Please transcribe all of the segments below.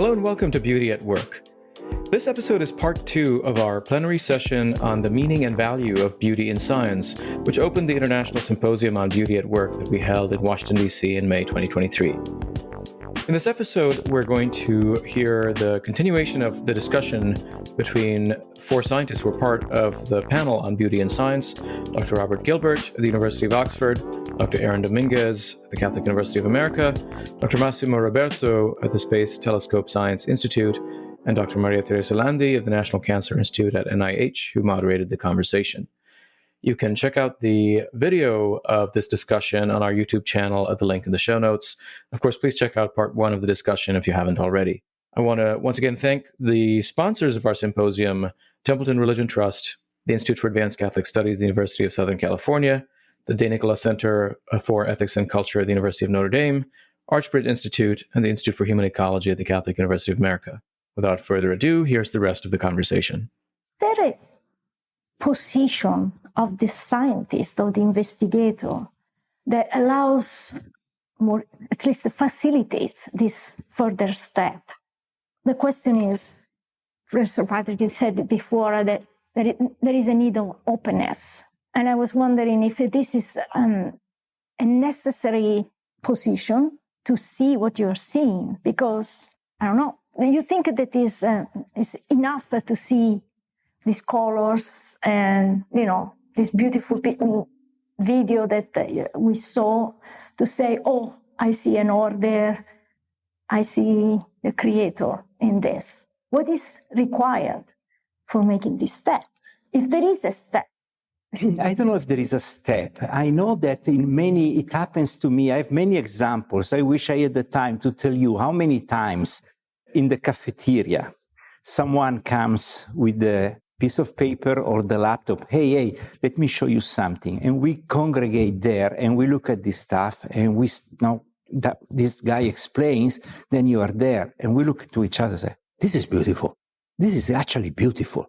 Hello and welcome to Beauty at Work. This episode is part 2 of our plenary session on the meaning and value of beauty in science, which opened the International Symposium on Beauty at Work that we held in Washington, D.C. in May 2023. In this episode, we're going to hear the continuation of the discussion between 4 scientists who were part of the panel on beauty in science: Dr. Robert Gilbert at the University of Oxford, Dr. Aaron Dominguez at the Catholic University of America, Dr. Massimo Robberto at the Space Telescope Science Institute, and Dr. Teresa Landi of the National Cancer Institute at NIH, who moderated the conversation. You can check out the video of this discussion on our YouTube channel at the link in the show notes. Of course, please check out part 1 of the discussion if you haven't already. I want to once again thank the sponsors of our symposium: Templeton Religion Trust, the Institute for Advanced Catholic Studies at the University of Southern California, the De Nicola Center for Ethics and Culture at the University of Notre Dame, Archbrit Institute, and the Institute for Human Ecology at the Catholic University of America. Without further ado, here's the rest of the conversation. There a position of the scientist or the investigator that allows more, at least facilitates this further step? The question is, Professor Patrick said before that there is a need of openness. And I was wondering if this is a necessary position to see what you're seeing, because, I don't know, do you think that is enough to see these colors and, this beautiful video that we saw to say, oh, I see an order, I see the creator in this? What is required for making this step? If there is a step. I don't know if there is a step. I know that it happens to me. I have many examples. I wish I had the time to tell you how many times in the cafeteria someone comes with the piece of paper or the laptop. Hey, let me show you something. And we congregate there and we look at this stuff and this guy explains, then you are there and we look to each other and say, this is beautiful. This is actually beautiful.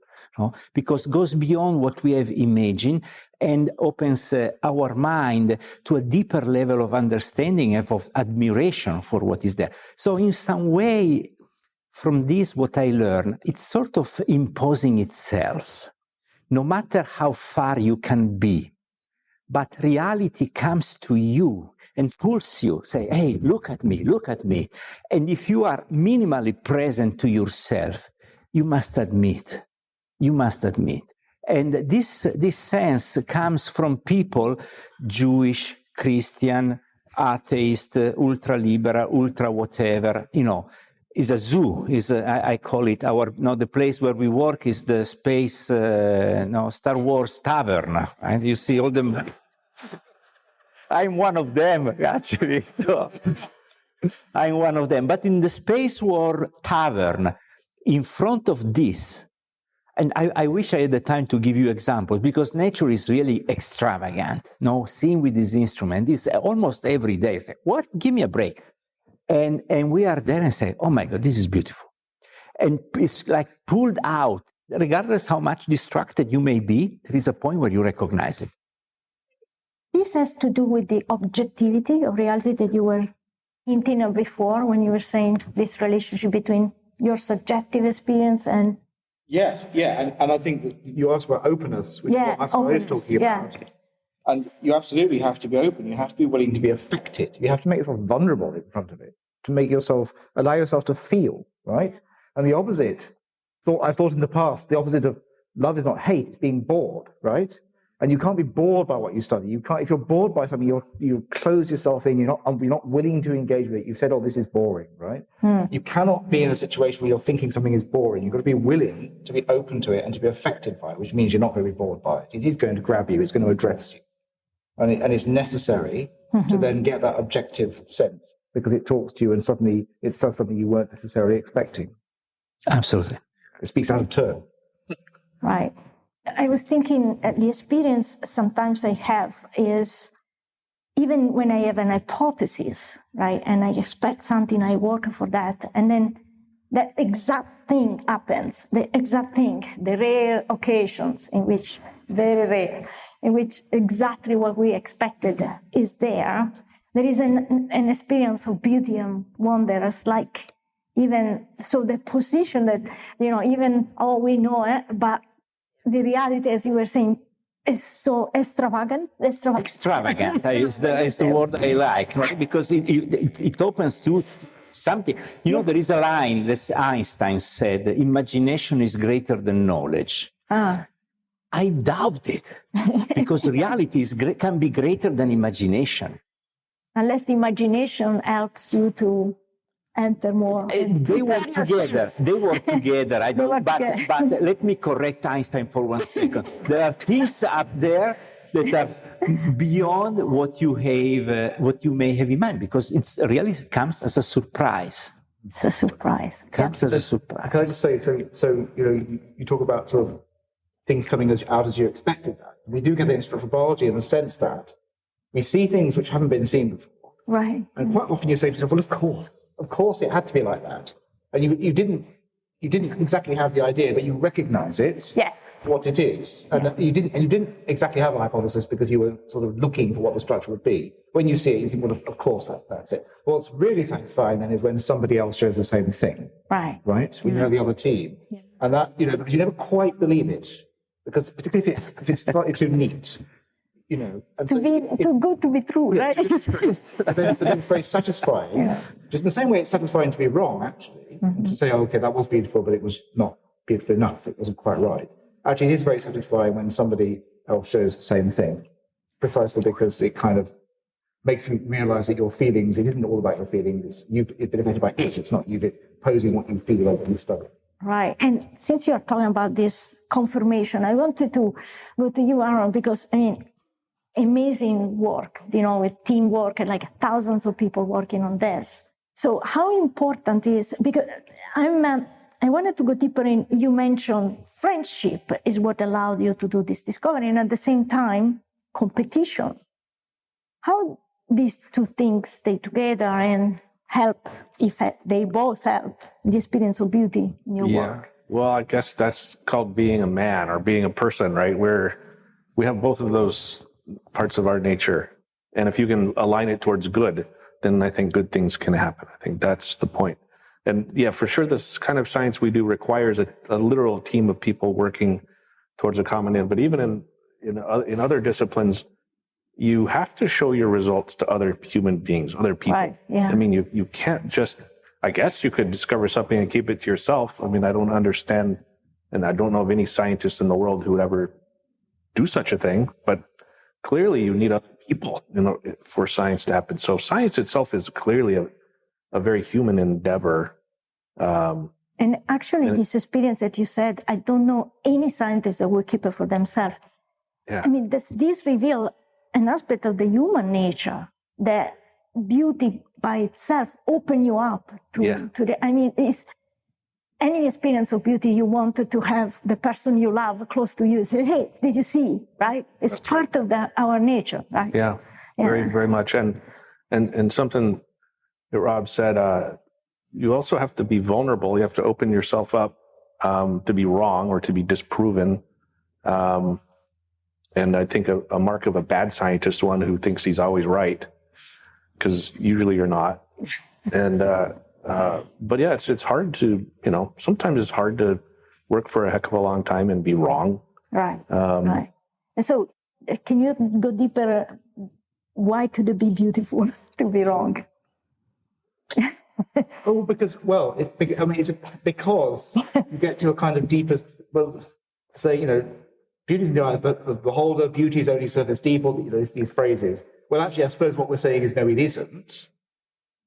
Because it goes beyond what we have imagined and opens our mind to a deeper level of understanding and of admiration for what is there. So in some way, from this, what I learned, it's sort of imposing itself, no matter how far you can be. But reality comes to you and pulls you, say, hey, look at me. And if you are minimally present to yourself, you must admit. And this sense comes from people, Jewish, Christian, atheist, ultra-liberal, ultra whatever, is a zoo, I call it the place where we work is the space, Star Wars tavern. And you see all them. I'm one of them, actually. So, I'm one of them. But in the Space War tavern, in front of this, and I wish I had the time to give you examples, because nature is really extravagant. Seeing with this instrument is almost every day. It's like, what? Give me a break. And we are there and say, oh my God, this is beautiful. And it's like pulled out, regardless how much distracted you may be, there is a point where you recognize it. This has to do with the objectivity of reality that you were hinting of before when you were saying this relationship between your subjective experience and... Yes, and I think that you asked about openness, which is what Massimo is talking about. And you absolutely have to be open. You have to be willing to be affected. You have to make yourself vulnerable in front of it, to allow yourself to feel, right? And the opposite, I've thought in the past, the opposite of love is not hate, it's being bored, right? And you can't be bored by what you study. If you're bored by something, you close yourself in, you're not willing to engage with it. You've said, oh, this is boring, right? You cannot be in a situation where you're thinking something is boring. You've got to be willing to be open to it and to be affected by it, which means you're not going to be bored by it. It is going to grab you, it's going to address you. And it's necessary to then get that objective sense, because it talks to you and suddenly it does something you weren't necessarily expecting. Absolutely. It speaks out of turn. Right. I was thinking the experience sometimes I have is, even when I have an hypothesis, right, and I expect something, I work for that, and then that exact thing happens, the rare occasions in which, very rare, in which exactly what we expected is there is an experience of beauty and wonder. It's like even so the position that, even, we know it, but the reality, as you were saying, is so extravagant. Extravagant is the word I like, right? Because it opens to something. There is a line that Einstein said, imagination is greater than knowledge. I doubt it, because reality can be greater than imagination. Unless the imagination helps you to enter more. They work together. But let me correct Einstein for 1 second. There are things up there that are beyond what you may have in mind, because it really comes as a surprise. It's a surprise. Comes as a surprise. Can I just say, so you talk about sort of things coming out as you expected that. We do get the instructional biology in the sense that we see things which haven't been seen before. Right. And quite often you say to yourself, well, of course it had to be like that. And you didn't exactly have the idea, but you recognize it, what it is. And you didn't exactly have a hypothesis because you were sort of looking for what the structure would be. When you see it, you think, well, of course that's it. What's really satisfying then is when somebody else shows the same thing. Right. Right? When you know the other team. Yeah. And that, because you never quite believe it. Because particularly if it's slightly too neat, and too good to be true, right? But then it's very satisfying. Just in the same way it's satisfying to be wrong, actually, and to say, okay, that was beautiful, but it was not beautiful enough. It wasn't quite right. Actually, it is very satisfying when somebody else shows the same thing, precisely because it kind of makes you realize that your feelings, it isn't all about your feelings. You've been affected by it. It's not you posing what you feel over you've studied. Right. And since you're talking about this confirmation, I wanted to go to you, Aaron, because, amazing work, with teamwork and like thousands of people working on this. So how important is, because I wanted to go deeper in, you mentioned friendship is what allowed you to do this discovery, and at the same time, competition. How these two things stay together and help, if they both help, the experience of beauty in your work? Well, I guess that's called being a man or being a person, right? Where we have both of those parts of our nature. And if you can align it towards good, then I think good things can happen. I think that's the point. And for sure, this kind of science we do requires a literal team of people working towards a common end. But even in other disciplines, you have to show your results to other human beings, other people. Right, yeah. I mean, you can't just, I guess you could discover something and keep it to yourself. I mean, I don't understand, and I don't know of any scientist in the world who would ever do such a thing, but clearly you need other people, for science to happen. So science itself is clearly a very human endeavor. And actually, this experience that you said, I don't know any scientist that will keep it for themselves. Yeah. I mean, this reveals an aspect of the human nature that beauty by itself open you up to it's any experience of beauty you wanted to have the person you love close to you say, hey, did you see, right? It's That's part right. of our nature, right? Yeah, very, very much. And something that Rob said, you also have to be vulnerable. You have to open yourself up to be wrong or to be disproven. And I think a mark of a bad scientist is one who thinks he's always right, because usually you're not. And but it's hard to, sometimes it's hard to work for a heck of a long time and be wrong. Right. Right. And so, can you go deeper? Why could it be beautiful to be wrong? Because you get to a kind of deeper, beauty is in the eye of the beholder, beauty is only surface deep, these phrases. Well, actually, I suppose what we're saying is no, it isn't.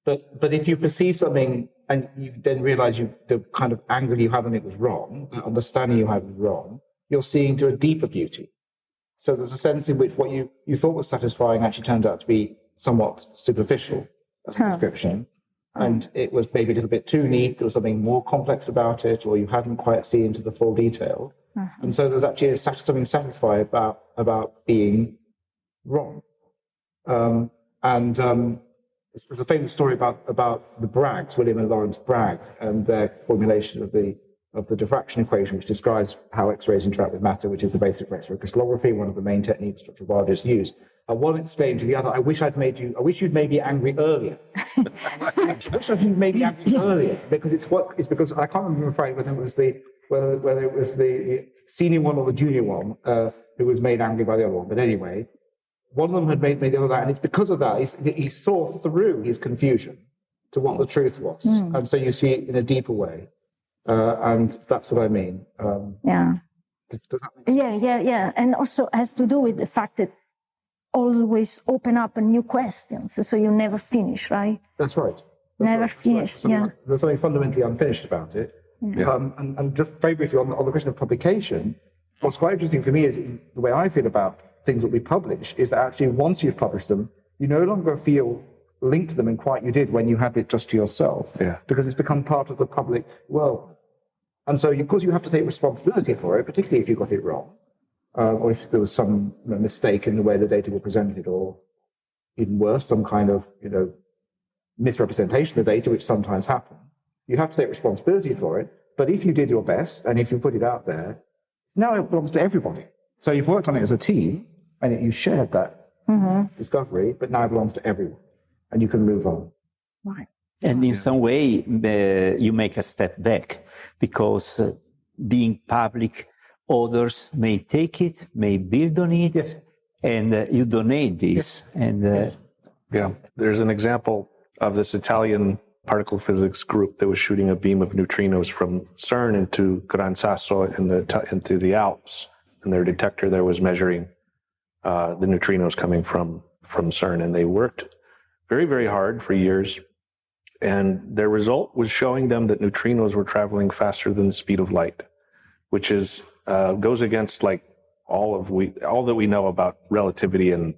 But if you perceive something and you then realize the kind of angle you had on it was wrong, the understanding you had was wrong, you're seeing to a deeper beauty. So there's a sense in which what you thought was satisfying actually turns out to be somewhat superficial as a description. And it was maybe a little bit too neat, there was something more complex about it, or you hadn't quite seen into the full detail. And so there's actually something satisfying about being wrong. There's a famous story about the Braggs, William and Lawrence Bragg, and their formulation of the diffraction equation, which describes how X-rays interact with matter, which is the basis for X-ray crystallography, one of the main techniques structural biologists use. And one explained to the other, I wish you'd made me angry earlier. I wish you'd made me angry earlier, because it's because I can't remember whether it was the senior one or the junior one who was made angry by the other one. But anyway, one of them had made the other that, and it's because of that he saw through his confusion to what the truth was, and so you see it in a deeper way, and that's what I mean. Does that make sense? Yeah, and also has to do with the fact that always open up new questions, so you never finish, right? That's right. Never finish. Right. There's something fundamentally unfinished about it. Yeah. And just very briefly on the question of publication, what's quite interesting for me is the way I feel about things that we publish is that actually once you've published them, you no longer feel linked to them in quite you did when you had it just to yourself, because it's become part of the public world. And so, of course, you have to take responsibility for it, particularly if you got it wrong, or if there was some mistake in the way the data were presented, or even worse, some kind of misrepresentation of the data, which sometimes happen. You have to take responsibility for it. But if you did your best, and if you put it out there, now it belongs to everybody. So you've worked on it as a team, and you shared that discovery, but now it belongs to everyone, and you can move on. Right. And in some way, you make a step back, because being public, others may take it, may build on it, and you donate this. And there's an example of this Italian particle physics group that was shooting a beam of neutrinos from CERN into Gran Sasso into the Alps, and their detector there was measuring the neutrinos coming from CERN, and they worked very, very hard for years. And their result was showing them that neutrinos were traveling faster than the speed of light, which is goes against like all that we know about relativity and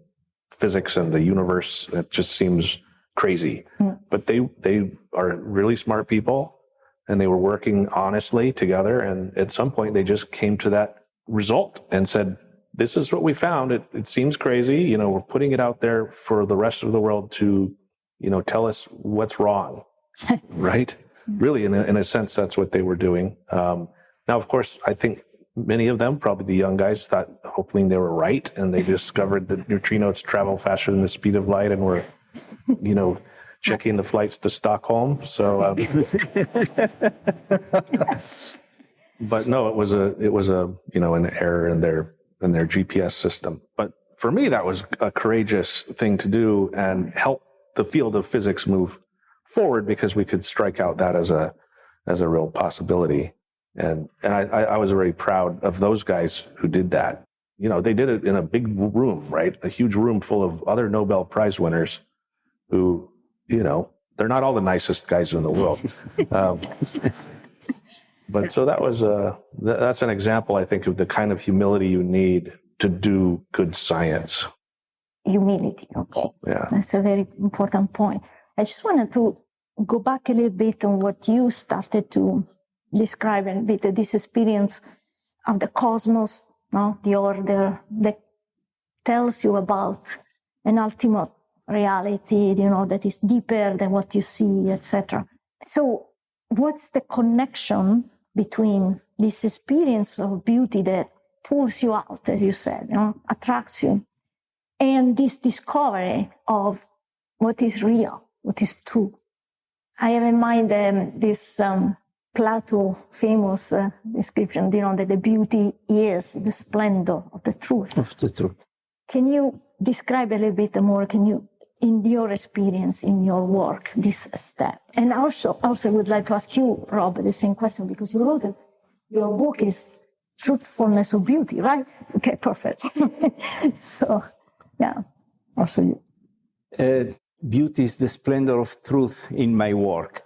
physics and the universe. It just seems crazy. But they are really smart people, and they were working honestly together. And at some point, they just came to that result and said, "This is what we found. It seems crazy. We're putting it out there for the rest of the world to." Tell us what's wrong, right? Really, in a sense, that's what they were doing. Now, of course, I think many of them, probably the young guys, thought hopefully they were right, and they discovered that neutrinos travel faster than the speed of light, and were, checking the flights to Stockholm. So, but no, it was an error in their GPS system. But for me, that was a courageous thing to do and help the field of physics move forward, because we could strike out that as a real possibility. And I was very proud of those guys who did that. They did it in a big room, right? A huge room full of other Nobel Prize winners who, they're not all the nicest guys in the world. But so that's an example, I think, of the kind of humility you need to do good science. Humility, okay. Yeah. That's a very important point. I just wanted to go back a little bit on what you started to describe a bit, this experience of the cosmos, the order that tells you about an ultimate reality, that is deeper than what you see, etc. So what's the connection between this experience of beauty that pulls you out, as you said, attracts you, and this discovery of what is real, what is true? I have in mind this Plato famous description, that the beauty is the splendor of the truth. Of the truth. Can you describe a little bit more, in your experience, in your work, this step? And also I would like to ask you, Rob, the same question, because you wrote it. Your book is Truthfulness of Beauty, right? Okay, perfect. So, yeah, also you. Beauty is the splendor of truth in my work.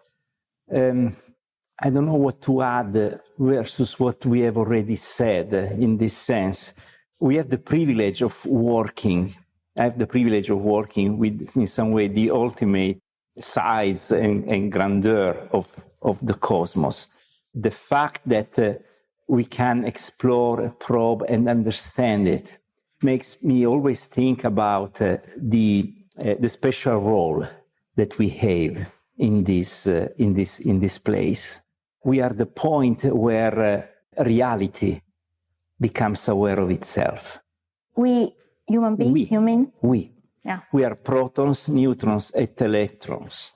I don't know what to add versus what we have already said in this sense. We have the privilege of working. I have the privilege of working with, in some way, the ultimate size and grandeur of the cosmos. The fact that we can explore, probe, and understand it makes me always think about the special role that we have in this place. We are the point where reality becomes aware of itself. We Human being? We. You mean? We. Yeah. We are protons, neutrons, and electrons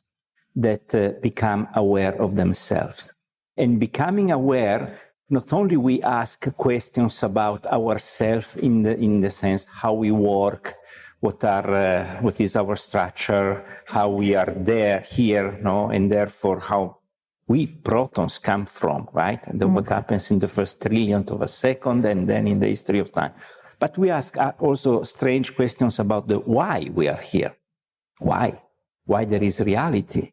that become aware of themselves. And becoming aware, not only we ask questions about ourselves in the sense how we work, what is our structure, how we are here, no, and therefore how we protons come from, right? And what happens in the first trillionth of a second, and then in the history of time. But we ask also strange questions about the why we are here, why there is reality.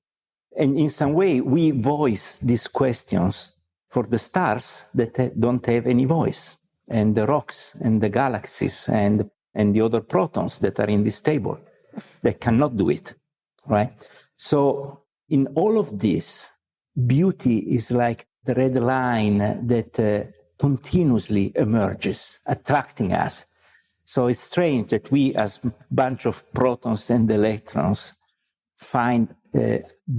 And in some way, we voice these questions for the stars that don't have any voice, and the rocks, and the galaxies, and the other protons that are in this table. They cannot do it, right? So in all of this, beauty is like the red line that continuously emerges, attracting us. So it's strange that we, as a bunch of protons and electrons, find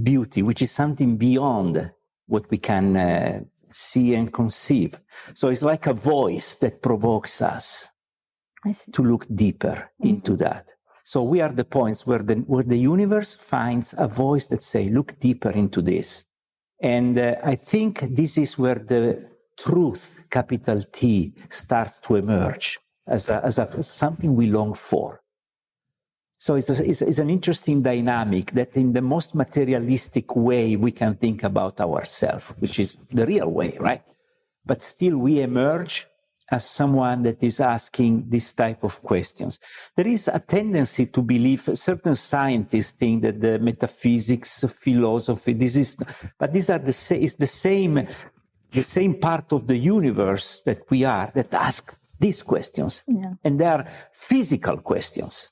beauty, which is something beyond what we can see and conceive. So it's like a voice that provokes us to look deeper into that. So we are the points where the universe finds a voice that says, look deeper into this. And I think this is where the truth, capital T, starts to emerge as something we long for. So it's an interesting dynamic that in the most materialistic way we can think about ourselves, which is the real way, right? But still we emerge as someone that is asking this type of questions. There is a tendency to believe, certain scientists think that the metaphysics, philosophy, but these are the same part of the universe that we are, that ask these questions. Yeah. And they are physical questions.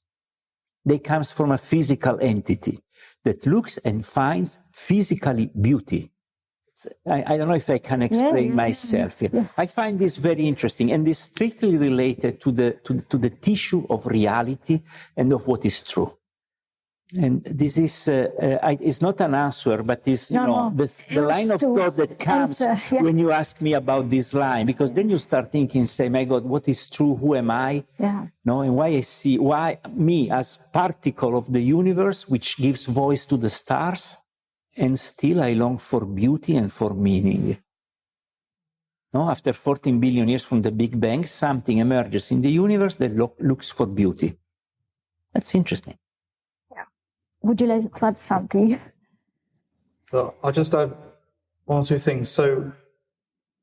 They come from a physical entity that looks and finds physically beauty. I don't know if I can explain myself here. Yes. I find this very interesting, and is strictly related to the tissue of reality and of what is true. And this is it's not an answer, but it's the line of thought that comes when you ask me about this line, because then you start thinking, say, my God, what is true? Who am I? Yeah. No, and why me as particle of the universe, which gives voice to the stars, and still I long for beauty and for meaning. No, after 14 billion years from the Big Bang, something emerges in the universe that looks for beauty. That's interesting. Would you like to add something? Well, I'll just add one or two things. So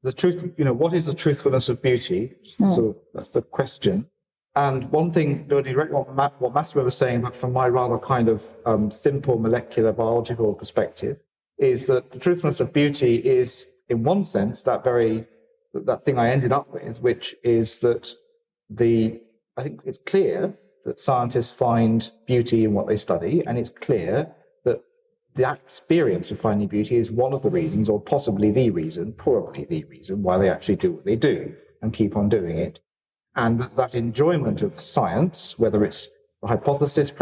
the truth, what is the truthfulness of beauty? So that's the question. And one thing, direct what Massimo was saying, but from my rather kind of simple molecular biological perspective, is that the truthfulness of beauty is, in one sense, that thing I ended up with, which is that I think it's clear that scientists find beauty in what they study, and it's clear that the experience of finding beauty is one of the reasons, or possibly the reason, probably the reason, why they actually do what they do and keep on doing it. And that enjoyment of science, whether it's the hypothesization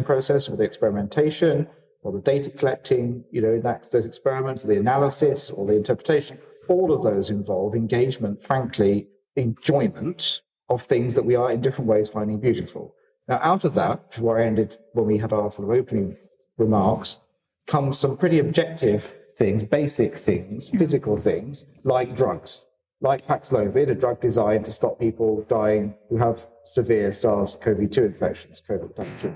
process, or the experimentation, or the data collecting, in those experiments, the analysis, or the interpretation, all of those involve engagement, frankly, enjoyment of things that we are in different ways finding beautiful. Now, out of that, where I ended when we had our sort of opening remarks, comes some pretty objective things, basic things, physical things, like drugs, like Paxlovid, a drug designed to stop people dying who have severe SARS-CoV-2 infections, COVID-19,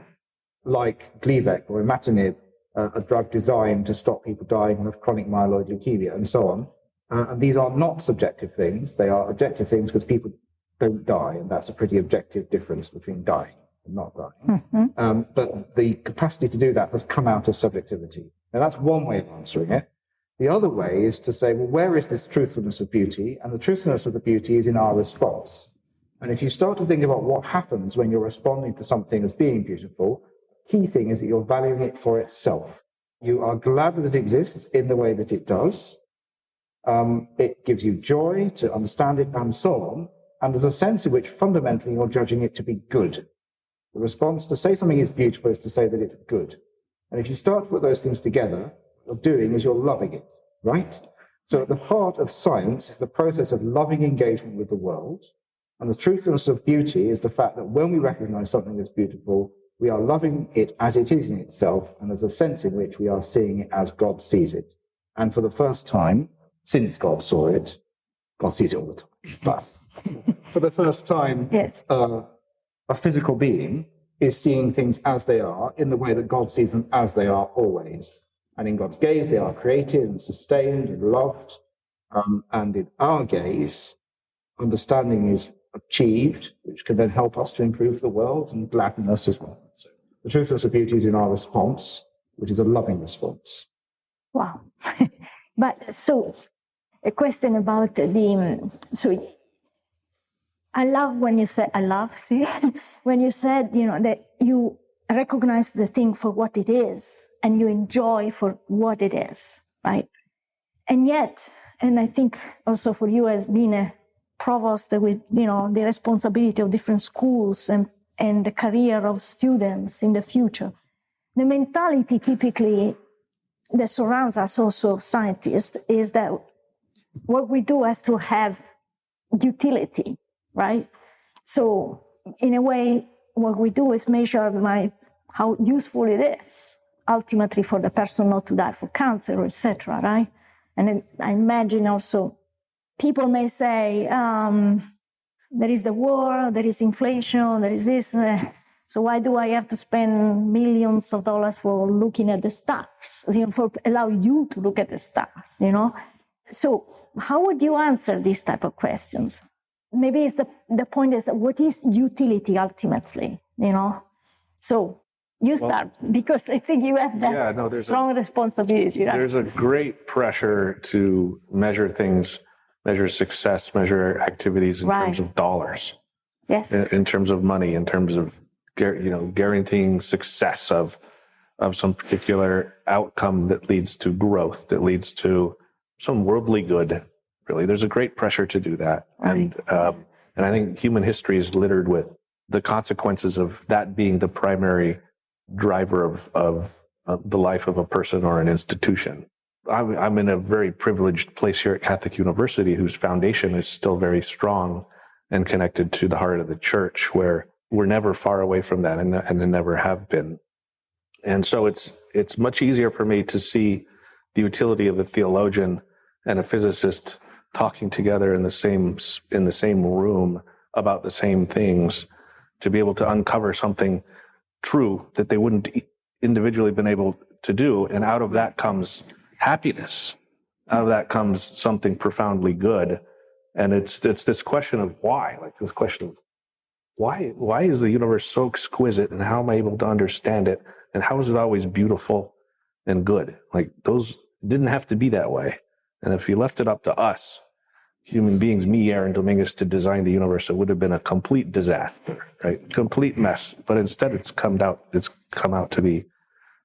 like Gleevec or imatinib, a drug designed to stop people dying of chronic myeloid leukemia, and so on. And these are not subjective things. They are objective things because people don't die, and that's a pretty objective difference between dying and not dying. Mm-hmm. But the capacity to do that has come out of subjectivity. Now, that's one way of answering it. The other way is to say, well, where is this truthfulness of beauty? And the truthfulness of the beauty is in our response. And if you start to think about what happens when you're responding to something as being beautiful, the key thing is that you're valuing it for itself. You are glad that it exists in the way that it does. It gives you joy to understand it, and so on. And there's a sense in which fundamentally you're judging it to be good. The response to say something is beautiful is to say that it's good. And if you start to put those things together, what you're doing is you're loving it, right? So at the heart of science is the process of loving engagement with the world, And the truthfulness of beauty is the fact that when we recognize something as beautiful, we are loving it as it is in itself, and there's a sense in which we are seeing it as God sees it. And for the first time, since God saw it, God sees it all the time, but for the first time, a physical being is seeing things as they are in the way that God sees them as they are always. And in God's gaze, they are created and sustained and loved. And in our gaze, understanding is achieved, which can then help us to improve the world and gladden us as well. So the truthfulness of beauty is in our response, which is a loving response. Wow. But so a question about so I love when you said, when you said, that you recognize the thing for what it is and you enjoy for what it is, right? And yet, and I think also for you as being a provost with, the responsibility of different schools and the career of students in the future, the mentality typically that surrounds us also scientists is that what we do has to have utility, right? So in a way, what we do is measure how useful it is, ultimately for the person not to die for cancer, etc., right? And I imagine also people may say, there is the war, there is inflation, there is this, so why do I have to spend millions of dollars for looking at the stars, for allow you to look at the stars, So how would you answer these type of questions? Maybe it's the point is, what is utility ultimately, So you start, because I think you have that strong responsibility. Right? There's a great pressure to measure things, measure success, measure activities in terms of dollars. Yes. In terms of money, in terms of guaranteeing success of some particular outcome that leads to growth, that leads to some worldly good. Really, there's a great pressure to do that, right. And I think human history is littered with the consequences of that being the primary driver of the life of a person or an institution. I'm in a very privileged place here at Catholic University, whose foundation is still very strong and connected to the heart of the church, where we're never far away from that, and never have been. And so it's much easier for me to see the utility of a theologian and a physicist talking together in the same room about the same things, to be able to uncover something true that they wouldn't individually been able to do. And out of that comes happiness. Out of that comes something profoundly good. And it's this question of why, this question of why is the universe so exquisite, and how am I able to understand it? And how is it always beautiful and good? Those didn't have to be that way. And if you left it up to us, human beings, me, Aaron, Dominguez, to design the universe, it would have been a complete disaster, right? Complete mess. But instead, it's come out to be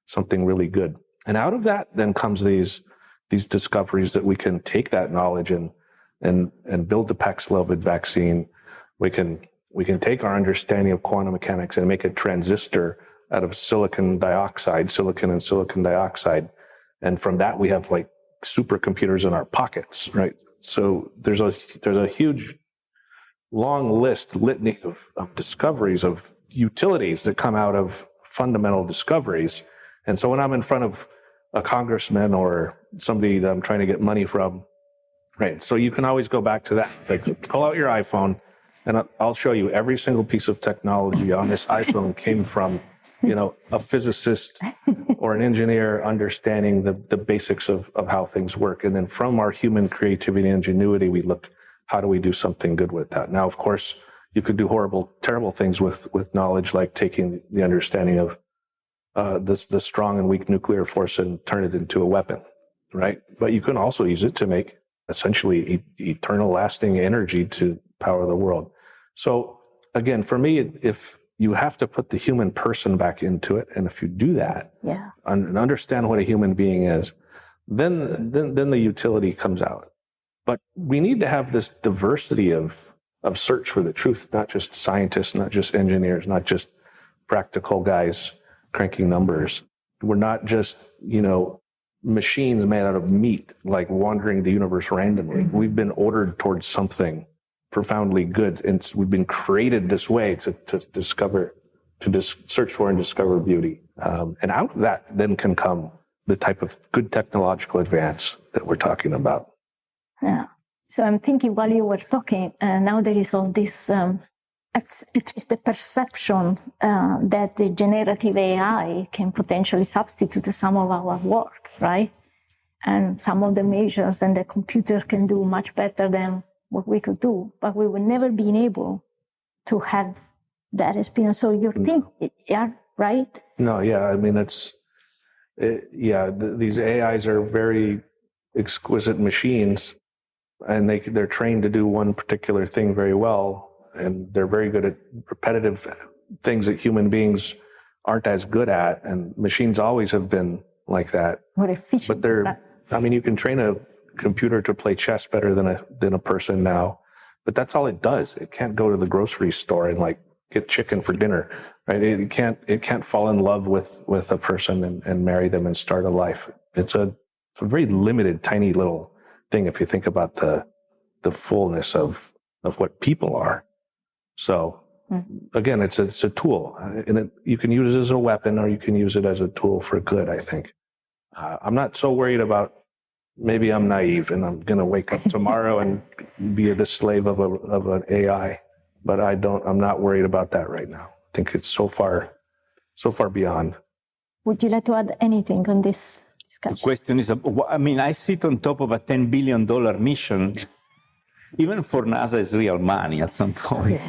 something really good. And out of that, then comes these discoveries that we can take that knowledge and build the Paxlovid vaccine. We can take our understanding of quantum mechanics and make a transistor out of silicon and silicon dioxide. And from that, we have supercomputers in our pockets, right? So there's a huge, long litany of discoveries, of utilities that come out of fundamental discoveries. And so when I'm in front of a congressman or somebody that I'm trying to get money from, right? So you can always go back to that. Pull out your iPhone, and I'll show you every single piece of technology on this iPhone came from, a physicist or an engineer understanding the basics of how things work. And then from our human creativity and ingenuity, we look, how do we do something good with that? Now, of course, you could do horrible, terrible things with knowledge, like taking the understanding of the strong and weak nuclear force and turn it into a weapon, right? But you can also use it to make essentially eternal lasting energy to power the world. So again, for me, if you have to put the human person back into it, and if you do that, and understand what a human being is, then the utility comes out. But we need to have this diversity of search for the truth, not just scientists, not just engineers, not just practical guys cranking numbers. We're not just, machines made out of meat, wandering the universe randomly. We've been ordered towards something profoundly good. And we've been created this way to search for and discover beauty. And out of that then can come the type of good technological advance that we're talking about. Yeah. So I'm thinking while you were talking, now there is all this, it is the perception that the generative AI can potentially substitute some of our work, right? And some of the measures and the computer can do much better than what we could do, but we will never be able to have that experience. So you think, yeah, right? No, yeah, I mean, these AIs are very exquisite machines, and they're trained to do one particular thing very well, and they're very good at repetitive things that human beings aren't as good at, and machines always have been like that. More efficient. But you can train a computer to play chess better than a person now, but that's all it does. It can't go to the grocery store and get chicken for dinner, right? It can't fall in love with a person and marry them and start a life. It's a very limited, tiny little thing if you think about the fullness of what people are. So again, it's a tool, and you can use it as a weapon or you can use it as a tool for good, I think. I'm not so worried about, maybe I'm naive and I'm going to wake up tomorrow and be the slave of an AI, but I'm not worried about that right now. I think it's so far beyond. Would you like to add anything on this discussion? The question is, I sit on top of a $10 billion mission. Even for NASA, it's real money at some point.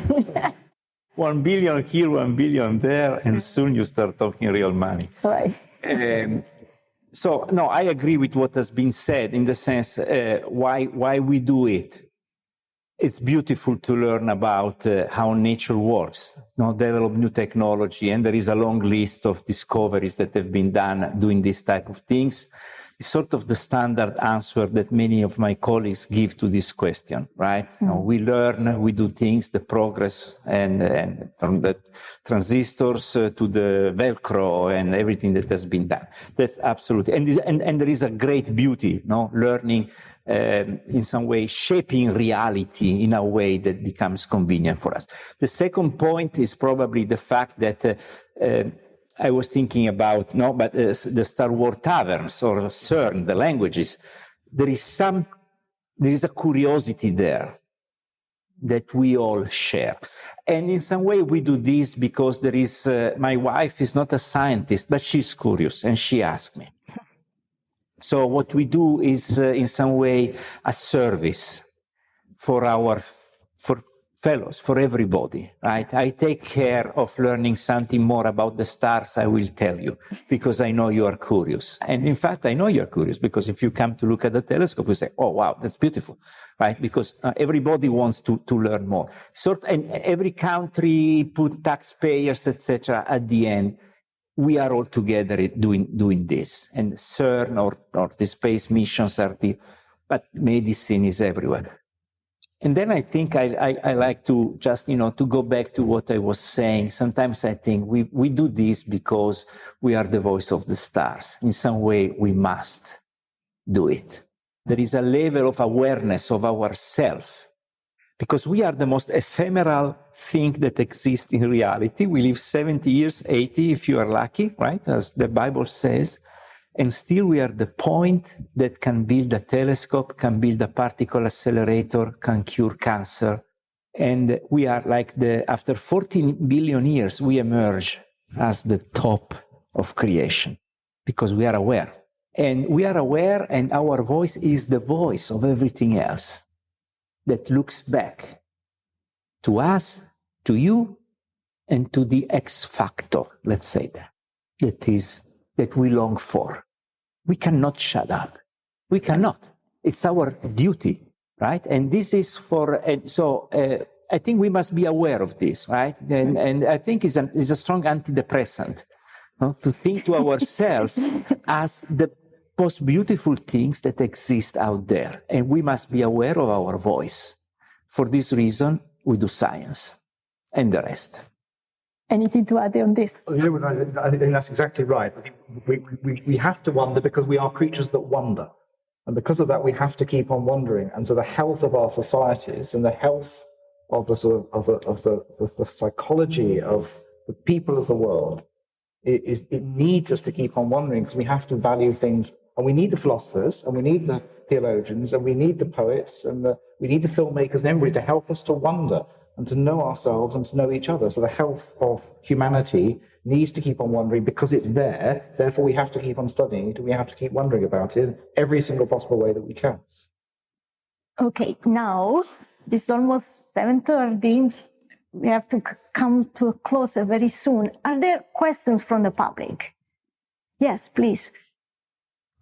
1 billion here, 1 billion there, and soon you start talking real money. Right. So, no, I agree with what has been said in the sense why we do it. It's beautiful to learn about how nature works, develop new technology, and there is a long list of discoveries that have been done doing this type of things. It's sort of the standard answer that many of my colleagues give to this question, right? We learn, we do things, the progress, and from the transistors to the Velcro and everything that has been done. That's absolutely, and there is a great beauty, learning in some way, shaping reality in a way that becomes convenient for us. The second point is probably the fact that I was thinking about, the Star Wars taverns or CERN, the languages. There is a curiosity there that we all share. And in some way we do this because there is, my wife is not a scientist, but she's curious and she asked me. So what we do is in some way a service for fellows, for everybody, right? I take care of learning something more about the stars, I will tell you, because I know you are curious. And in fact, I know you are curious, because if you come to look at the telescope, you say, oh, wow, that's beautiful, right? Because everybody wants to learn more. And every country put taxpayers, etc. At the end. We are all together doing this. And CERN or the space missions but medicine is everywhere. And then I think I like to just, to go back to what I was saying. Sometimes I think we do this because we are the voice of the stars. In some way, we must do it. There is a level of awareness of ourselves, because we are the most ephemeral thing that exists in reality. We live 70 years, 80 if you are lucky, right? As the Bible says. And still we are the point that can build a telescope, can build a particle accelerator, can cure cancer. And we are after 14 billion years, we emerge as the top of creation because we are aware. And we are aware, and our voice is the voice of everything else that looks back to us, to you, and to the X factor, let's say that we long for. We cannot shut up. We cannot. It's our duty, right? And this is I think we must be aware of this, right? And I think it's a strong antidepressant, to think to ourselves as the most beautiful things that exist out there. And we must be aware of our voice. For this reason, we do science and the rest. Anything to add on this? I think that's exactly right. I think we have to wonder because we are creatures that wonder. And because of that, we have to keep on wondering. And so the health of our societies and the health of the sort of the psychology of the people of the world. It needs us to keep on wondering, because we have to value things, and we need the philosophers, and we need the theologians, and we need the poets, and we need the filmmakers and everybody to help us to wonder and to know ourselves and to know each other. So the health of humanity needs to keep on wondering, because it's there. Therefore, we have to keep on studying it, and we have to keep wondering about it in every single possible way that we can. Okay, now it's almost 7:30. We have to come to a close very soon. Are there questions from the public? Yes, please.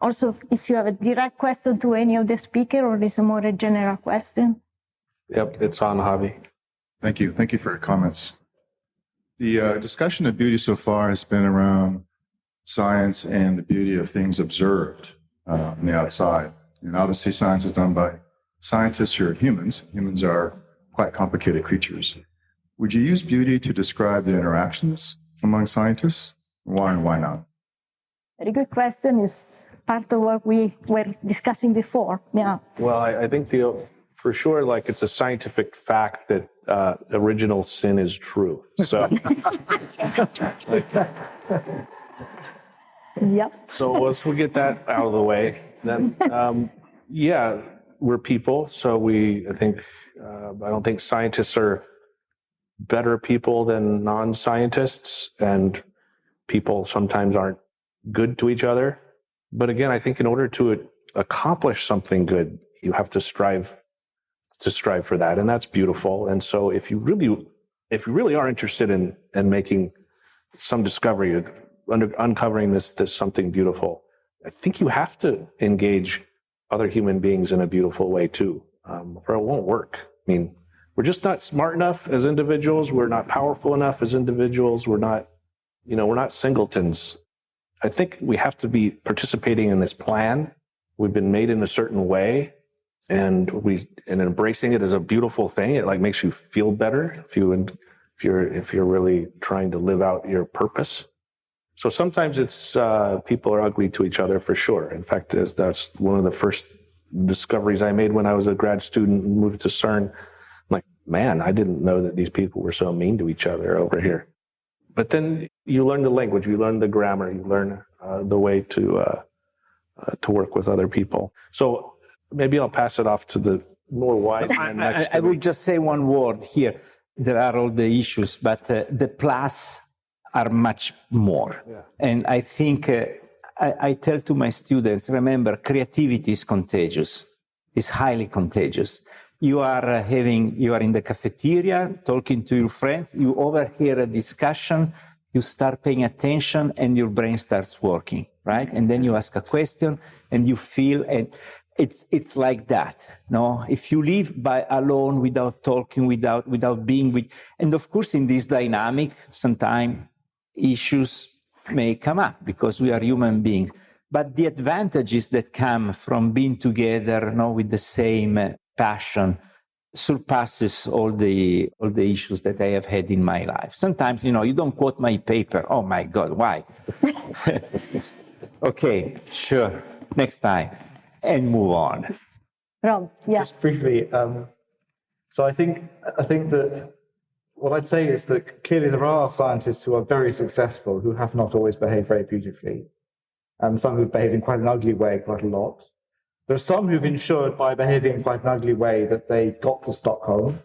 Also, if you have a direct question to any of the speakers, or is it more a general question? Yep, it's on, Javi. Thank you. Thank you for your comments. The discussion of beauty so far has been around science and the beauty of things observed on the outside. And obviously, science is done by scientists who are humans. Humans are quite complicated creatures. Would you use beauty to describe the interactions among scientists? Why and why not? Very good question. It's part of what we were discussing before. Yeah. Well, I think for sure, like, it's a scientific fact that original sin is true. So, yep. So once we get that out of the way, then yeah, we're people. So I don't think scientists are better people than non-scientists, and people sometimes aren't good to each other. But again, I think in order to accomplish something good, you have to strive for that, and that's beautiful. And so if you really are interested in making some discovery, uncovering this something beautiful, I think you have to engage other human beings in a beautiful way too, or it won't work. I mean, we're just not smart enough as individuals. We're not powerful enough as individuals. We're not singletons. I think we have to be participating in this plan. We've been made in a certain way, and embracing it as a beautiful thing. It like makes you feel better if you're really trying to live out your purpose. So sometimes it's people are ugly to each other for sure. In fact, that's one of the first discoveries I made when I was a grad student and moved to CERN. I'm like, man, I didn't know that these people were so mean to each other over here. But then you learn the language, you learn the grammar, you learn the way to work with other people. So maybe I'll pass it off to the more wise man next to me. I would just say one word here. There are all the issues, but the plus are much more. Yeah. And I think I tell to my students, remember, creativity is contagious. It's highly contagious. You are in the cafeteria talking to your friends, you overhear a discussion, you start paying attention, and your brain starts working, right? And then you ask a question, and you feel, and it's like that. No, if you live alone without talking, without being with, and of course in this dynamic, sometimes issues may come up because we are human beings. But the advantages that come from being together, with the same passion surpasses all the issues that I have had in my life. Sometimes, you don't quote my paper. Oh my God, why? Okay, sure, next time, and move on. Rob, yeah. Just briefly, so I think that what I'd say is that clearly there are scientists who are very successful who have not always behaved very beautifully, and some who've behaved in quite an ugly way quite a lot. There are some who've ensured by behaving in quite an ugly way that they got to Stockholm.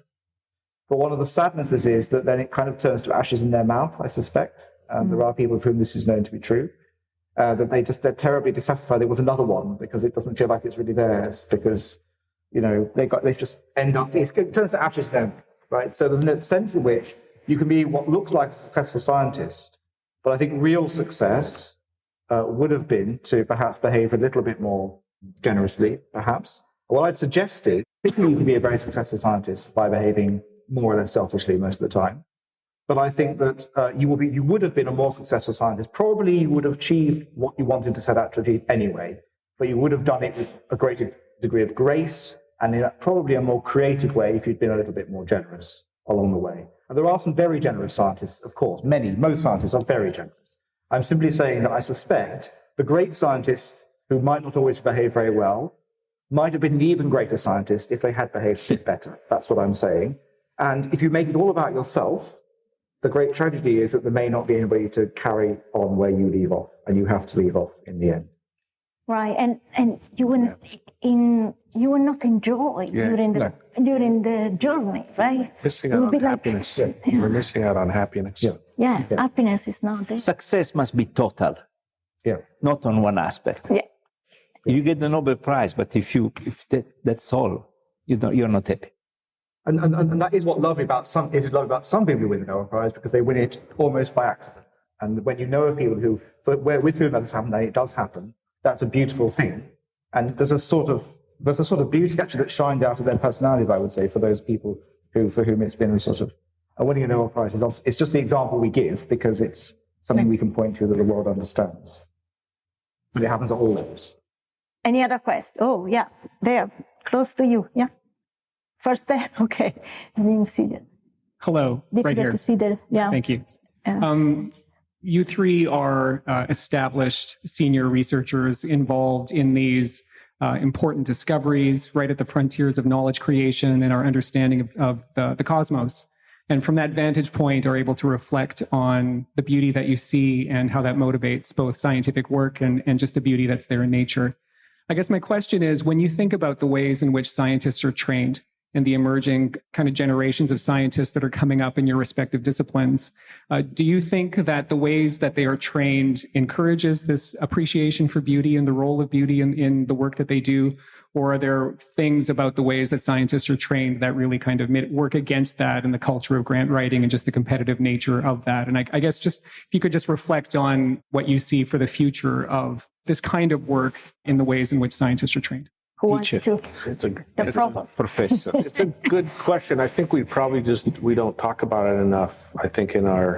But one of the sadnesses is that then it kind of turns to ashes in their mouth, I suspect. There are people for whom this is known to be true. That they're terribly dissatisfied. There was another one because it doesn't feel like it's really theirs, because, they just end up, it turns to ashes in their mouth, right? So there's a sense in which you can be what looks like a successful scientist, but I think real success would have been to perhaps behave a little bit more generously, perhaps. What I'd suggest is, particularly you can be a very successful scientist by behaving more or less selfishly most of the time. But I think that you would have been a more successful scientist. Probably you would have achieved what you wanted to set out to achieve anyway, but you would have done it with a greater degree of grace and in probably a more creative way if you'd been a little bit more generous along the way. And there are some very generous scientists, of course. Most scientists are very generous. I'm simply saying that I suspect the great scientists who might not always behave very well might have been an even greater scientist if they had behaved a bit better. That's what I'm saying. And if you make it all about yourself, the great tragedy is that there may not be anybody to carry on where you leave off, and you have to leave off in the end. Right, and you will not enjoy during the journey, right? Missing out on happiness. We're missing out on happiness. Happiness is not there. Success must be total. Not on one aspect. You get the Nobel Prize, but if that's all, you're not happy. And that is what lovely about some people who win the Nobel Prize, because they win it almost by accident. And when you know of people with whom that has happened, and it does happen, that's a beautiful thing. And there's a sort of beauty actually that shines out of their personalities, I would say, for those people for whom it's been a sort of winning a Nobel Prize. It's just the example we give because it's something we can point to that the world understands. But it happens at all levels. Any other questions? Oh, yeah, there, close to you. Yeah, first there. Okay, I didn't see that. Hello, right here. To see that. Yeah. Thank you. Yeah. You three are established senior researchers involved in these important discoveries right at the frontiers of knowledge creation and our understanding of the cosmos. And from that vantage point are able to reflect on the beauty that you see and how that motivates both scientific work and just the beauty that's there in nature. I guess my question is, when you think about the ways in which scientists are trained and the emerging kind of generations of scientists that are coming up in your respective disciplines, do you think that the ways that they are trained encourages this appreciation for beauty and the role of beauty in the work that they do? Or are there things about the ways that scientists are trained that really kind of work against that and the culture of grant writing and just the competitive nature of that? And I guess just if you could just reflect on what you see for the future of this kind of work in the ways in which scientists are trained. Who wants to? The provost. Professor. It's a good question. I think we don't talk about it enough. I think in our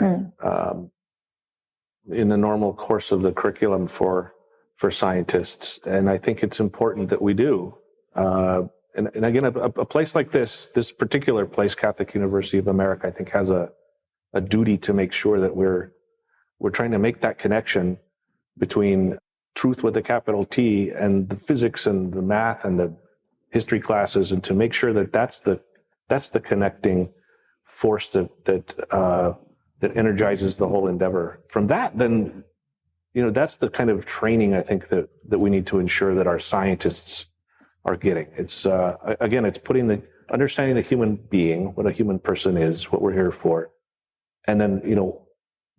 in the normal course of the curriculum for scientists, and I think it's important that we do. And again, a place like this particular place, Catholic University of America, I think has a duty to make sure that we're trying to make that connection between truth with a capital T and the physics and the math and the history classes, and to make sure that that's the connecting force that energizes the whole endeavor. From that, then, that's the kind of training I think that we need to ensure that our scientists are getting. It's again, it's understanding the human being, what a human person is, what we're here for, and then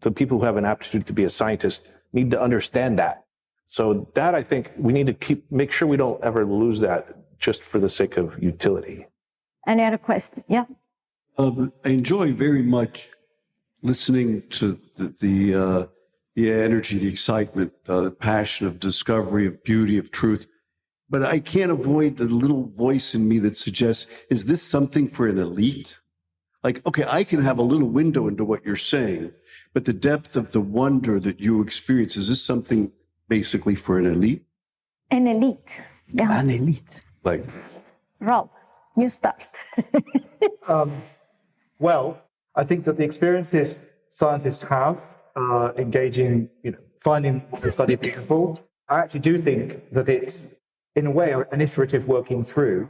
the people who have an aptitude to be a scientist need to understand that. So that, I think, we need to make sure we don't ever lose that just for the sake of utility. Any other question? Yeah. I enjoy very much listening to the energy, the excitement, the passion of discovery, of beauty, of truth. But I can't avoid the little voice in me that suggests, is this something for an elite? Like, okay, I can have a little window into what you're saying, but the depth of the wonder that you experience, is this something basically for an elite? An elite. Yeah. An elite. Like, Rob, you start. Well, I think that the experiences scientists have engaging, finding what they study beautiful, I actually do think that it's, in a way, an iterative working through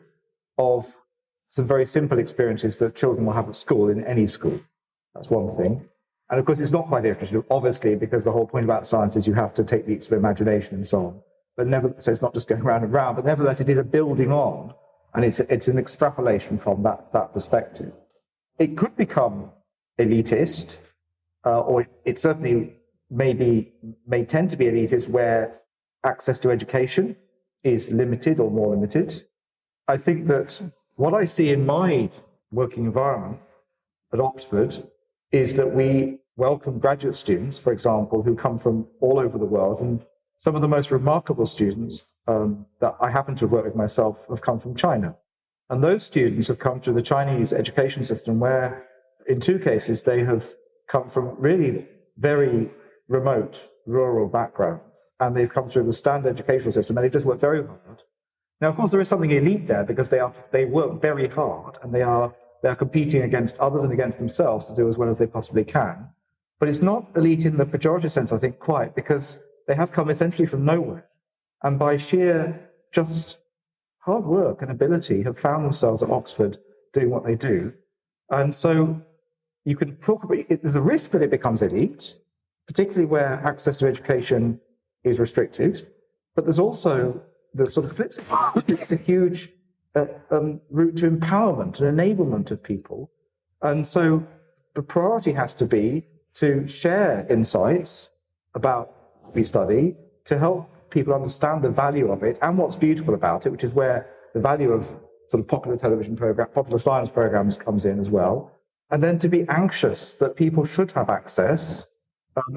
of some very simple experiences that children will have at school, in any school. That's one thing. And of course, it's not quite iterative, obviously, because the whole point about science is you have to take leaps of imagination and so on. But so it's not just going round and round, but nevertheless, it is a building on, and it's an extrapolation from that perspective. It could become elitist, or it certainly may tend to be elitist where access to education is limited or more limited. I think that what I see in my working environment at Oxford is that we welcome graduate students, for example, who come from all over the world. And some of the most remarkable students that I happen to have worked with myself have come from China. And those students have come through the Chinese education system where, in two cases, they have come from really very remote rural backgrounds. And they've come through the standard educational system, and they've just worked very hard. Now, of course, there is something elite there because they work very hard, and they are competing against others and against themselves to do as well as they possibly can. But it's not elite in the pejorative sense, I think, quite, because they have come essentially from nowhere. And by sheer just hard work and ability have found themselves at Oxford doing what they do. And so you can talk about it. There's a risk that it becomes elite, particularly where access to education is restricted. But there's also the sort of flip side. It's a huge route to empowerment and enablement of people. And so the priority has to be to share insights about what we study, to help people understand the value of it and what's beautiful about it, which is where the value of sort of popular television program, popular science programs comes in as well. And then to be anxious that people should have access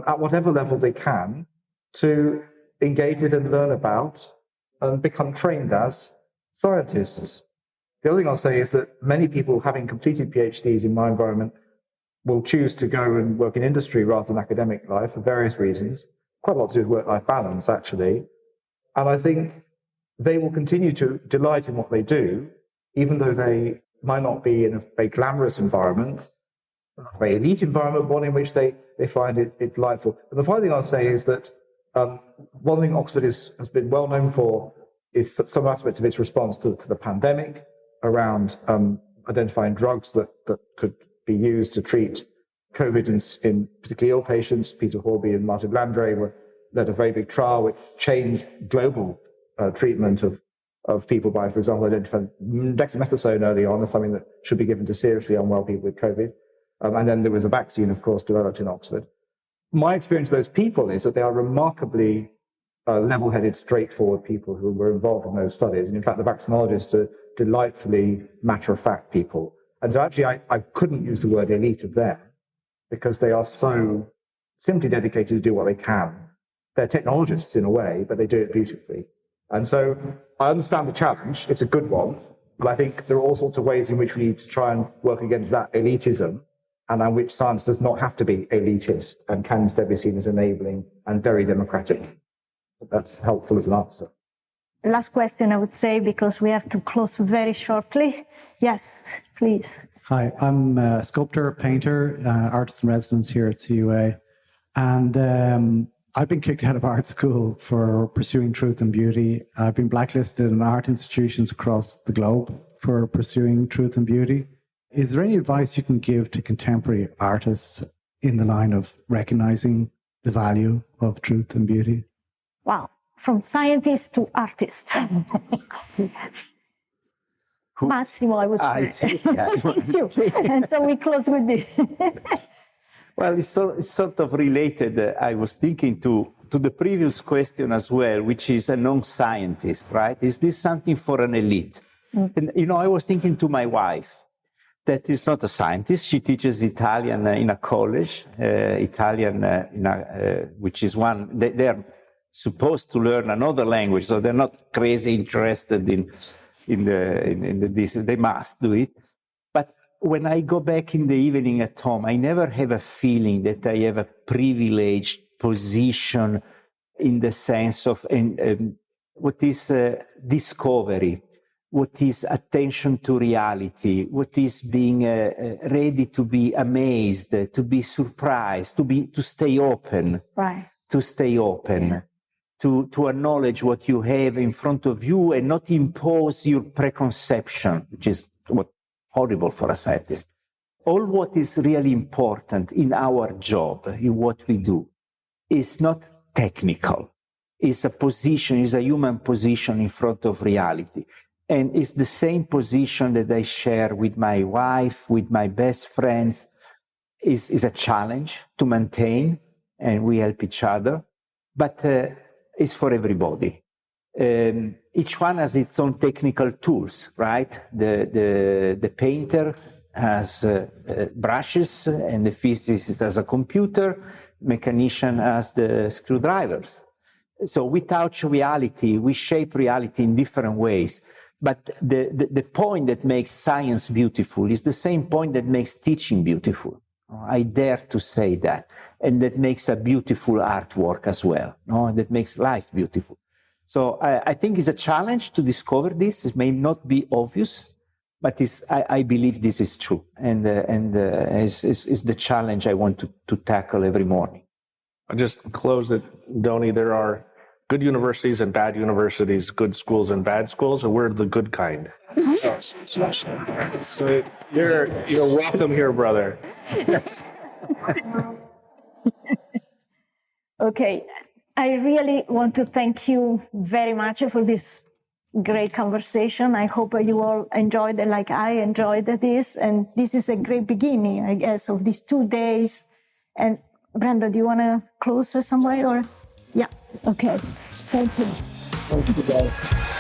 at whatever level they can to engage with and learn about and become trained as scientists. The other thing I'll say is that many people having completed PhDs in my environment will choose to go and work in industry rather than academic life for various reasons. Quite a lot to do with work-life balance, actually. And I think they will continue to delight in what they do, even though they might not be in a very glamorous environment, a very elite environment, one in which they find it delightful. And the final thing I'll say is that one thing Oxford has been well known for is some aspects of its response to the pandemic around identifying drugs that could be used to treat COVID in particularly ill patients. Peter Horby and Martin Landray led a very big trial which changed global treatment of people by, for example, identifying dexamethasone early on as something that should be given to seriously unwell people with COVID. And then there was a vaccine, of course, developed in Oxford. My experience of those people is that they are remarkably level-headed, straightforward people who were involved in those studies. And in fact, the vaccinologists are delightfully matter-of-fact people. And so actually, I couldn't use the word elite of them because they are so simply dedicated to do what they can. They're technologists in a way, but they do it beautifully. And so I understand the challenge. It's a good one. But I think there are all sorts of ways in which we need to try and work against that elitism, and on which science does not have to be elitist and can instead be seen as enabling and very democratic. That's helpful as an answer. Last question, I would say, because we have to close very shortly. Yes, please. Hi, I'm a sculptor, painter, artist in residence here at CUA. And I've been kicked out of art school for pursuing truth and beauty. I've been blacklisted in art institutions across the globe for pursuing truth and beauty. Is there any advice you can give to contemporary artists in the line of recognizing the value of truth and beauty? Wow, from scientist to artist. Massimo, I would say. It's you. And so we close with this. Well, it's sort of related. I was thinking to the previous question as well, which is a non-scientist, right? Is this something for an elite? And, I was thinking to my wife, that is not a scientist. She teaches Italian in a college, which is one, they're supposed to learn another language, so they're not crazy interested in this. They must do it. But when I go back in the evening at home, I never have a feeling that I have a privileged position in the sense of what is discovery, what is attention to reality, what is being ready to be amazed, to be surprised, to stay open, right? To stay open, to acknowledge what you have in front of you and not impose your preconception, which is horrible for a scientist. All what is really important in our job, in what we do, is not technical. It's a position, it's a human position in front of reality. And it's the same position that I share with my wife, with my best friends. Is a challenge to maintain, and we help each other. But it's for everybody. Each one has its own technical tools, right? The painter has brushes, and the physicist has a computer. Mechanician has the screwdrivers. So we touch reality, we shape reality in different ways. But the point that makes science beautiful is the same point that makes teaching beautiful. I dare to say that. And that makes a beautiful artwork as well. That makes life beautiful. So I think it's a challenge to discover this. It may not be obvious, but I believe this is true. And it's the challenge I want to tackle every morning. I'll just close it, Doni. There are good universities and bad universities, good schools and bad schools, and we're the good kind. So you're welcome here, brother. Okay, I really want to thank you very much for this great conversation. I hope you all enjoyed it like I enjoyed this. And this is a great beginning, I guess, of these 2 days. And Brenda, do you want to close some way or? Yeah, okay. Thank you. Thank you, guys.